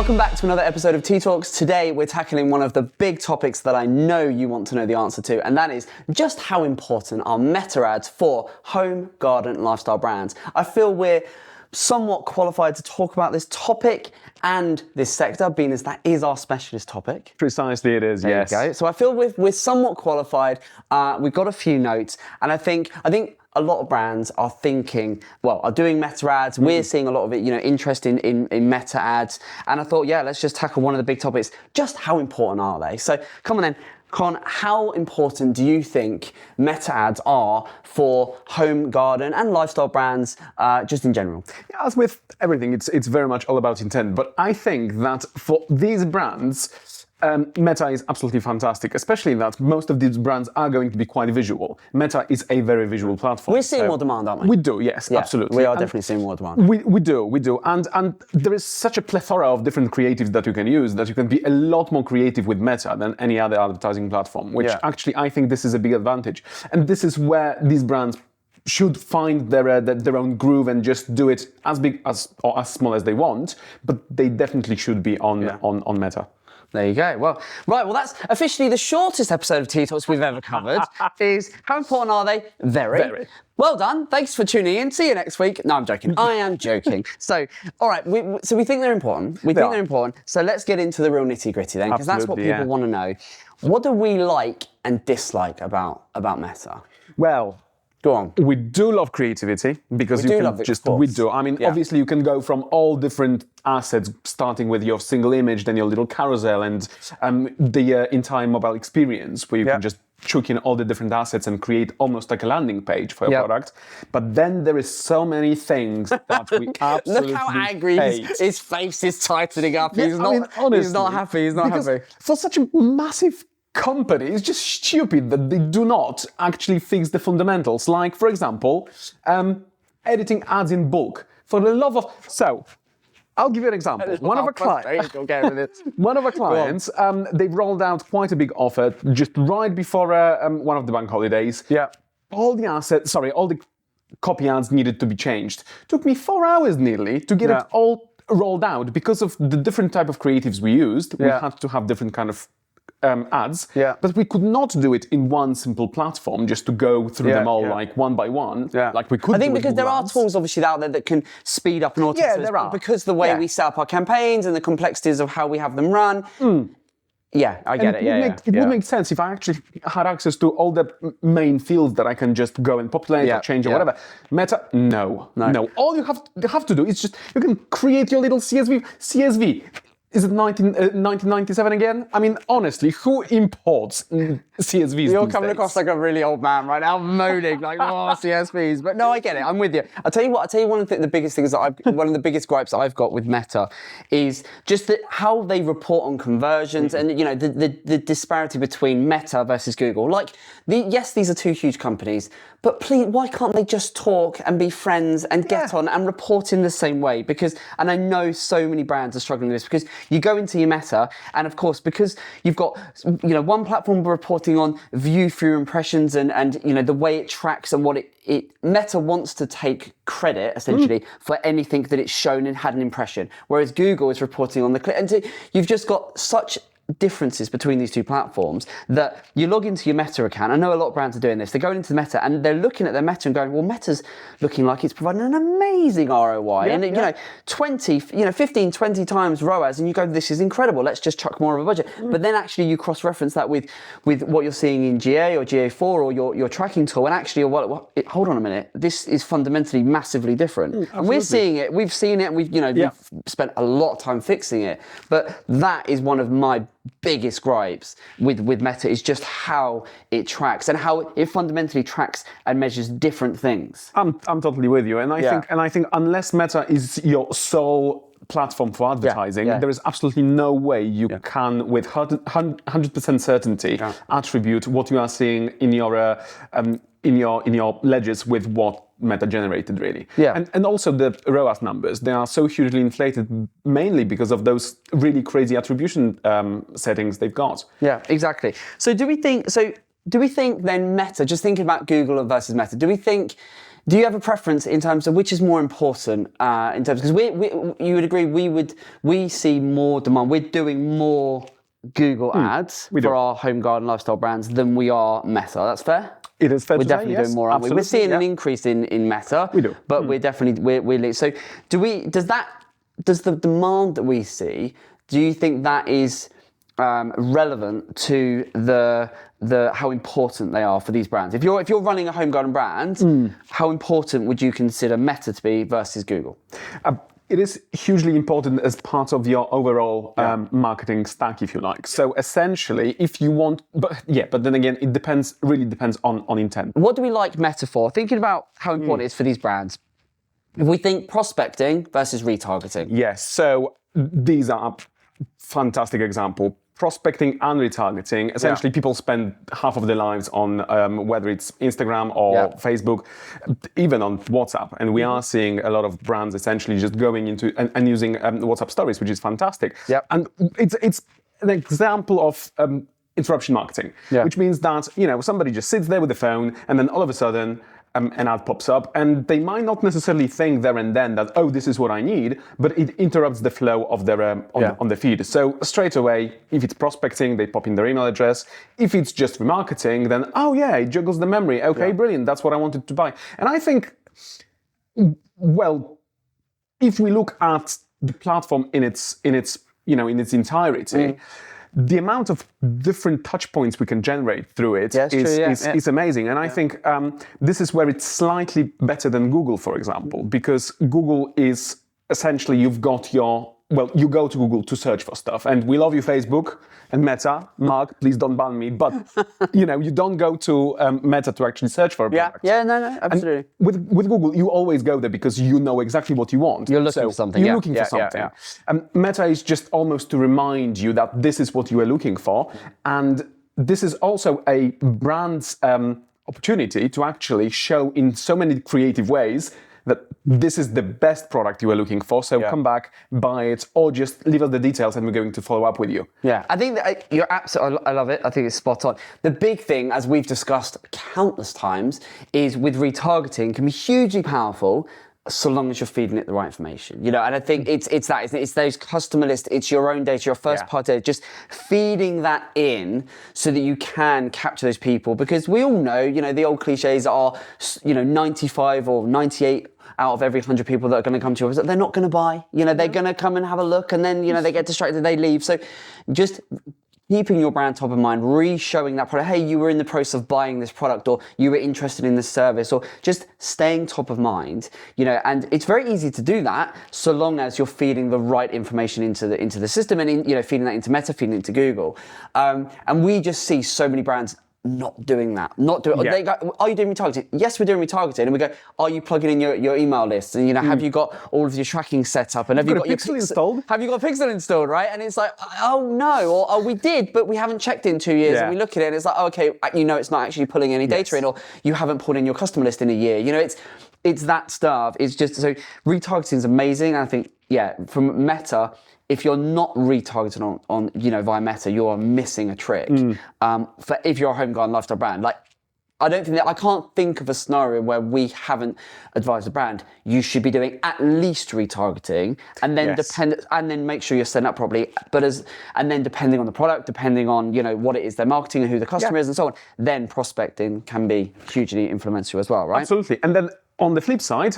Welcome back to another episode of T.E.A Talks. Today we're tackling one of the big topics that I know you want to know the answer to, and that is just how important are meta ads for home, garden, and lifestyle brands. I feel we're somewhat qualified to talk about this topic and this sector, being as that is our specialist topic. Precisely it is, yes. There you go. So I feel we're somewhat qualified. We've got a few notes, and I think a lot of brands are doing meta ads. We're seeing a lot of it, interest in meta ads. And I thought, let's just tackle one of the big topics. Just how important are they? So come on then. Con, how important do you think meta ads are for home, garden, and lifestyle brands, just in general? Yeah, as with everything, it's very much all about intent. But I think that for these brands, Meta is absolutely fantastic, especially that most of these brands are going to be quite visual. Meta is a very visual platform. We're seeing more demand, aren't we? We do, yes, absolutely. We are definitely seeing more demand. We do. And there is such a plethora of different creatives that you can use that you can be a lot more creative with Meta than any other advertising platform, which actually I think this is a big advantage. And this is where these brands should find their own groove and just do it as big as or as small as they want, but they definitely should be on Meta. There you go. Well, that's officially the shortest episode of T.E.A Talks we've ever covered. Is how important are they? Very. Well done. Thanks for tuning in. See you next week. No, I'm joking. I am joking. So, all right. So we think they're important. They're important. So let's get into the real nitty gritty then, because that's what people want to know. What do we like and dislike about Meta? Well, go on. We do love creativity because we do. I mean, obviously you can go from all different assets, starting with your single image, then your little carousel, and the entire mobile experience where you can just chuck in all the different assets and create almost like a landing page for your product. But then there is so many things that we absolutely Look how angry his face is tightening up. He's not happy. He's not happy. For such a massive company, it's just stupid that they do not actually fix the fundamentals. Like, for example, editing ads in bulk. For the love of... So, I'll give you an example. One of our clients, they've rolled out quite a big offer just right before one of the bank holidays. Yeah. All the copy ads needed to be changed. Took me 4 hours nearly to get it all rolled out because of the different type of creatives we used. We had to have different kind of ads, but we could not do it in one simple platform just to go through them all like one by one, like we could. I think because there are tools obviously out there that can speed up and automate. Yeah, there are. Because the way we set up our campaigns and the complexities of how we have them run. Yeah, I get it. It would make sense if I actually had access to all the main fields that I can just go and populate or change or whatever. Meta, no. All you have to do is just you can create your little CSV. Is it 1997 again? I mean, honestly, who imports CSVs? You're coming across like a really old man right now, moaning like, CSVs. But no, I get it. I'm with you. I'll tell you one of the biggest things one of the biggest gripes that I've got with Meta is just how they report on conversions and the disparity between Meta versus Google. Like, yes, these are two huge companies, but please, why can't they just talk and be friends and get on and report in the same way? And I know so many brands are struggling with this because you go into your Meta, and of course, because you've got one platform reporting on view through impressions and the way it tracks and what it Meta wants to take credit essentially for anything that it's shown and had an impression, whereas Google is reporting on the click. And so you've just got such differences between these two platforms that you log into your Meta account. I know a lot of brands are doing this. They're going into Meta and they're looking at their Meta and going, well, Meta's looking like it's providing an amazing ROI. 15, 20 times ROAS, and you go, this is incredible. Let's just chuck more of a budget. But then actually you cross-reference that with what you're seeing in GA or GA4 or your tracking tool, and actually, hold on a minute, this is fundamentally massively different. And we're seeing it. We've seen it, and we've spent a lot of time fixing it. But that is one of my biggest gripes with Meta is just how it tracks and how it fundamentally tracks and measures different things. I'm totally with you, and I think unless Meta is your sole platform for advertising, there is absolutely no way you can, with 100% certainty, attribute what you are seeing in your ledgers with what Meta generated, really. And also the ROAS numbers, they are so hugely inflated mainly because of those really crazy attribution settings they've got. Yeah, exactly. So do we think then Meta, just thinking about Google versus Meta, do we think Do you have a preference in terms of which is more important in terms, because you would agree we see more demand. We're doing more Google ads for our home garden lifestyle brands than we are Meta. That's fair? It is fair We're to definitely say, yes, doing more, aren't we? We're seeing an increase in Meta. We do. But we're definitely, we're so does the demand that we see, do you think that is relevant to the how important they are for these brands? If you're running a home garden brand, how important would you consider Meta to be versus Google? It is hugely important as part of your overall marketing stack, if you like. So essentially, if you want, but then again, it really depends on intent. What do we like Meta for? Thinking about how important it is for these brands. If we think prospecting versus retargeting. Yes, so these are fantastic example. Prospecting and retargeting, essentially people spend half of their lives on whether it's Instagram or Facebook, even on WhatsApp. And we are seeing a lot of brands essentially just going into and using WhatsApp stories, which is fantastic. And it's an example of interruption marketing, which means that, somebody just sits there with the phone and then all of a sudden an ad pops up, and they might not necessarily think there and then that, oh, this is what I need, but it interrupts the flow of their on the feed. So straight away, if it's prospecting, they pop in their email address. If it's just remarketing, then it joggles the memory. Okay, brilliant. That's what I wanted to buy. And I think, well, if we look at the platform in its entirety. The amount of different touch points we can generate through it is amazing. And I think this is where it's slightly better than Google, for example, because Google is essentially, you go to Google to search for stuff. And we love you, Facebook and Meta. Mark, please don't ban me. But, you don't go to Meta to actually search for a product. No, absolutely. And with Google, you always go there because you know exactly what you want. You're looking for something. You're looking for something. Meta is just almost to remind you that this is what you are looking for. And this is also a brand's opportunity to actually show in so many creative ways that this is the best product you are looking for. So come back, buy it, or just leave us the details and we're going to follow up with you. Yeah, I think that you're absolutely, I love it. I think it's spot on. The big thing, as we've discussed countless times, is with retargeting can be hugely powerful so long as you're feeding it the right information, and I think it's that, isn't it? It's those customer lists, it's your own data, your first party data, just feeding that in so that you can capture those people, because we all know, the old cliches are, 95 or 98 out of every 100 people that are going to come to you, they're not going to buy, they're going to come and have a look and then, they get distracted, they leave. So just keeping your brand top of mind, re-showing that product, hey, you were in the process of buying this product, or you were interested in this service, or just staying top of mind, and it's very easy to do that so long as you're feeding the right information into the system and feeding that into Meta, feeding it into Google. And we just see so many brands not doing that. They go, are you doing retargeting? Yes, we're doing retargeting. And we go, are you plugging in your email list? And have you got all of your tracking set up? And have you got your Pixel installed? Have you got Pixel installed, right? And it's like, oh no, or oh, we did, but we haven't checked in 2 years. And we look at it and it's like, oh, okay, it's not actually pulling any data in, or you haven't pulled in your customer list in a year. It's that stuff. It's just, so retargeting is amazing. And I think, from Meta, if you're not retargeting on via Meta, you are missing a trick. For if you're a home garden lifestyle brand, I can't think of a scenario where we haven't advised a brand, you should be doing at least retargeting, and then and then make sure you're setting up properly. And then depending on the product, depending on what it is they're marketing and who the customer is and so on, then prospecting can be hugely influential as well, right? Absolutely. And then on the flip side,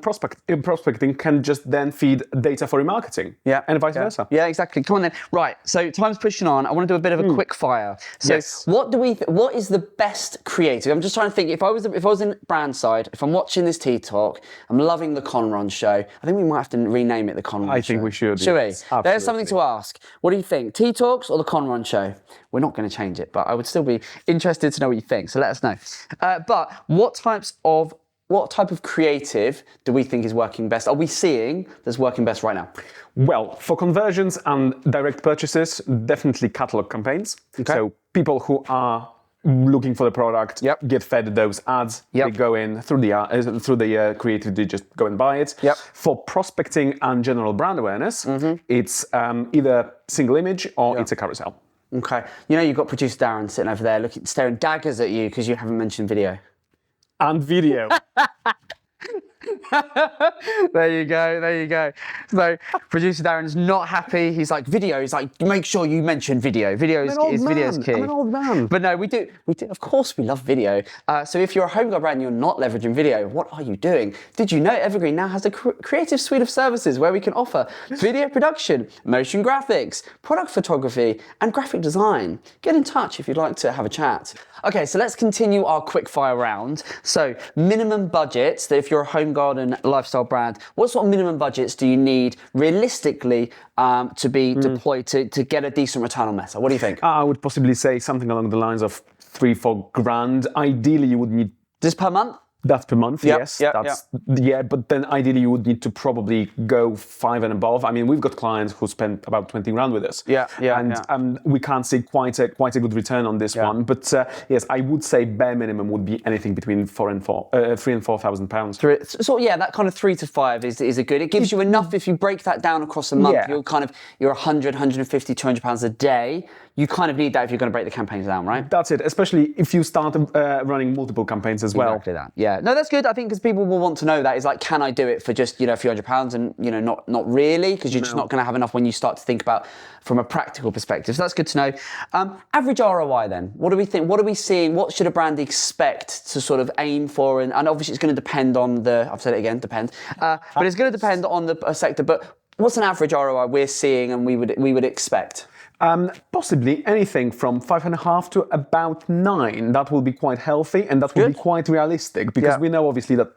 prospecting can just then feed data for remarketing, and vice versa. Yeah, exactly. Come on then. Right, so time's pushing on. I want to do a bit of a quick fire. So, what is the best creative? I'm just trying to think. If I was in brand side, if I'm watching this T.E A Talk, I'm loving the Conron show. I think we might have to rename it the Conron show. I think we should. Should we? Absolutely. There's something to ask. What do you think? T.E A Talks or the Conron show? We're not going to change it, but I would still be interested to know what you think. So let us know. But what type of creative do we think is working best? Are we seeing that's working best right now? Well, for conversions and direct purchases, definitely catalog campaigns. Okay. So people who are looking for the product get fed those ads. They go in through the creative, they just go and buy it. For prospecting and general brand awareness, it's either single image or it's a carousel. Okay. You've got producer Darren sitting over there staring daggers at you because you haven't mentioned video. And video. There you go, there you go. So producer Darren's not happy. He's like, video. He's like, make sure you mention video. Video is key. I'm an old man. But no, we do. Of course, we love video. So if you're a home guard brand and you're not leveraging video, what are you doing? Did you know Evergreen now has a creative suite of services where we can offer video production, motion graphics, product photography, and graphic design? Get in touch if you'd like to have a chat. Okay, so let's continue our quick fire round. So minimum budgets, that if you're a home garden lifestyle brand, what sort of minimum budgets do you need realistically to be deployed to get a decent return on Meta? What do you think? I would possibly say something along the lines of 3-4 grand. Ideally, you would need... Just per month? That's per month, yes. Yep. But then ideally you would need to probably go 5 and above. I mean, we've got clients who spend about 20 grand with us. And we can't see quite a good return on this one. But yes, I would say bare minimum would be anything between 3 and 4,000 pounds. So yeah, that kind of 3 to 5 is a good. It gives you enough. If you break that down across a month, you're 100, 150, 200 pounds a day. You kind of need that if you're going to break the campaigns down, right? That's it, especially if you start running multiple campaigns as well. Exactly that. Yeah. No, that's good. I think because people will want to know that is like, can I do it for just a few £100 and not really, because you're just not going to have enough when you start to think about from a practical perspective. So that's good to know. Average ROI then. What do we think? What are we seeing? What should a brand expect to sort of aim for? And obviously it's going to depend on I've said it again, depend. But it's going to depend on the sector. But what's an average ROI we're seeing and we would expect? Possibly anything from 5.5 to about 9. That will be quite healthy and that will be quite realistic because we know obviously that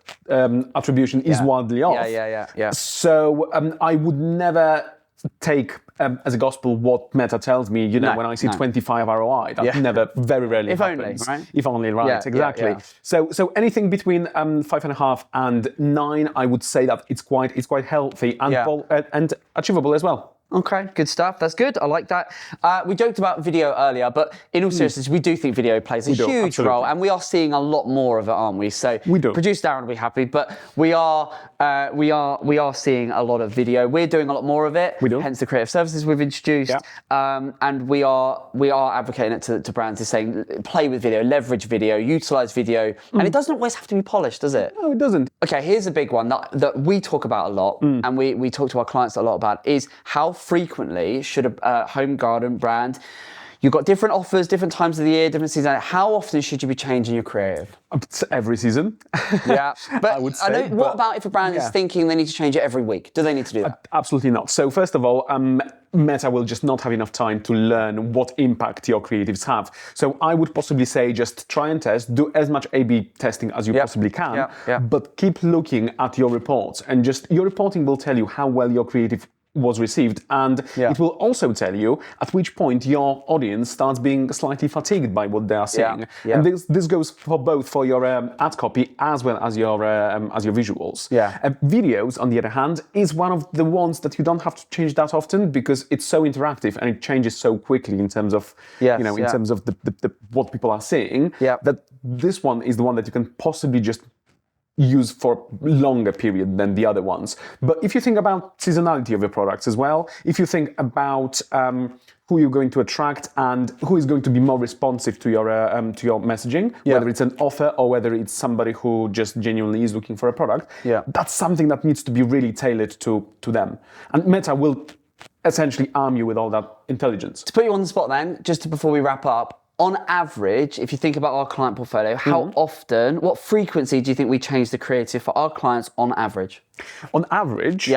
attribution is wildly off. Yeah. So I would never take as a gospel what Meta tells me. When I see 25 ROI, that never, very rarely happens. Only, right? If only, right? Exactly. Yeah. So anything between 5.5 and 9, I would say that it's quite healthy and achievable as well. Okay, good stuff. That's good. I like that. We joked about video earlier, but in all seriousness, we do think video plays a huge role, and we are seeing a lot more of it, aren't we? So we do. Producer Darren will be happy, but we are seeing a lot of video. We're doing a lot more of it. We do. Hence the creative services we've introduced, and we are advocating it to brands, is saying play with video, leverage video, utilize video, and it doesn't always have to be polished, does it? No, it doesn't. Okay, here's a big one that we talk about a lot, and we talk to our clients a lot about, is how frequently should a home garden brand, you've got different offers, different times of the year, different seasons, how often should you be changing your creative? Every season. Yeah, but I would say. What about if a brand is thinking they need to change it every week? Do they need to do that? Absolutely not. So first of all, Meta will just not have enough time to learn what impact your creatives have. So I would possibly say just try and test, do as much A/B testing as you possibly can, but keep looking at your reports, and just your reporting will tell you how well your creative was received, and it will also tell you at which point your audience starts being slightly fatigued by what they are seeing. And this goes for both for your ad copy as well as your visuals. Videos, on the other hand, is one of the ones that you don't have to change that often because it's so interactive and it changes so quickly in terms of in terms of the what people are seeing. That this one is the one that you can possibly just use for longer period than the other ones. But if you think about seasonality of your products as well, if you think about who you're going to attract and who is going to be more responsive to your messaging, whether it's an offer or whether it's somebody who just genuinely is looking for a product, that's something that needs to be really tailored to them. And Meta will essentially arm you with all that intelligence. To put you on the spot then, just before we wrap up, on average, if you think about our client portfolio, how often, what frequency do you think we change the creative for our clients on average? On average,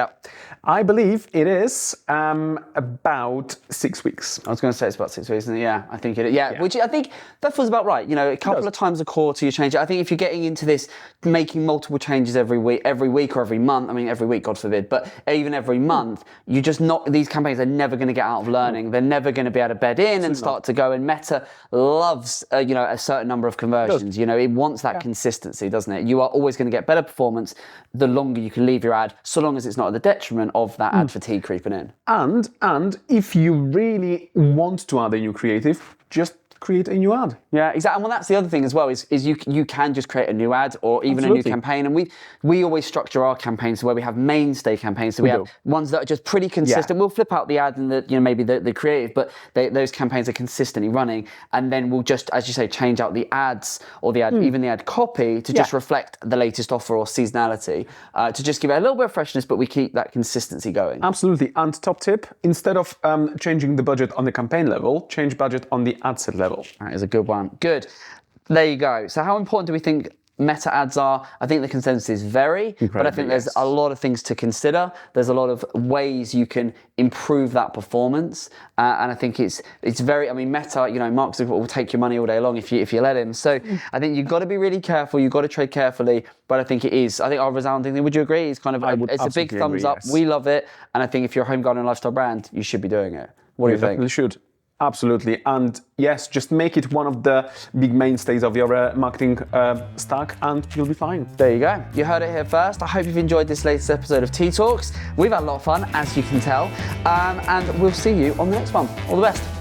I believe it is about 6 weeks. I was going to say it's about 6 weeks, isn't it? Yeah, I think it is. Yeah, which I think that feels about right. A couple of times a quarter you change it. I think if you're getting into this, making multiple changes every week or every month, I mean every week, God forbid, but even every month, you just these campaigns are never going to get out of learning. They're never going to be able to bed in and start to go. And Meta loves, a certain number of conversions. It wants that consistency, doesn't it? You are always going to get better performance the longer you can leave your ad, so long as it's not at the detriment of that ad fatigue creeping in. And if you really want to add a new creative, just create a new ad. Yeah, exactly. Well, that's the other thing as well is you can just create a new ad or even a new Absolutely. campaign. And we always structure our campaigns where we have mainstay campaigns. So we have ones that are just pretty consistent. We'll flip out the ad and maybe the creative, but those campaigns are consistently running. And then we'll just, as you say, change out the ads or the ad, even the ad copy to just reflect the latest offer or seasonality to just give it a little bit of freshness, but we keep that consistency going. Absolutely. And top tip, instead of changing the budget on the campaign level, change budget on the ad set level. That is a good one. Good. There you go. So how important do we think meta ads are? I think the consensus is very, but I think there's a lot of things to consider. There's a lot of ways you can improve that performance. And I think it's very, I mean, Meta, Mark Zuckerberg will take your money all day long if you let him. So I think you've got to be really careful. You've got to trade carefully. But I think our resounding thing, would you agree? It's kind of, it's a big thumbs up. Yes. We love it. And I think if you're a home garden and lifestyle brand, you should be doing it. What do you think? Definitely should. Absolutely. And yes, just make it one of the big mainstays of your marketing stack and you'll be fine. There you go. You heard it here first. I hope you've enjoyed this latest episode of T Talks. We've had a lot of fun, as you can tell. And we'll see you on the next one. All the best.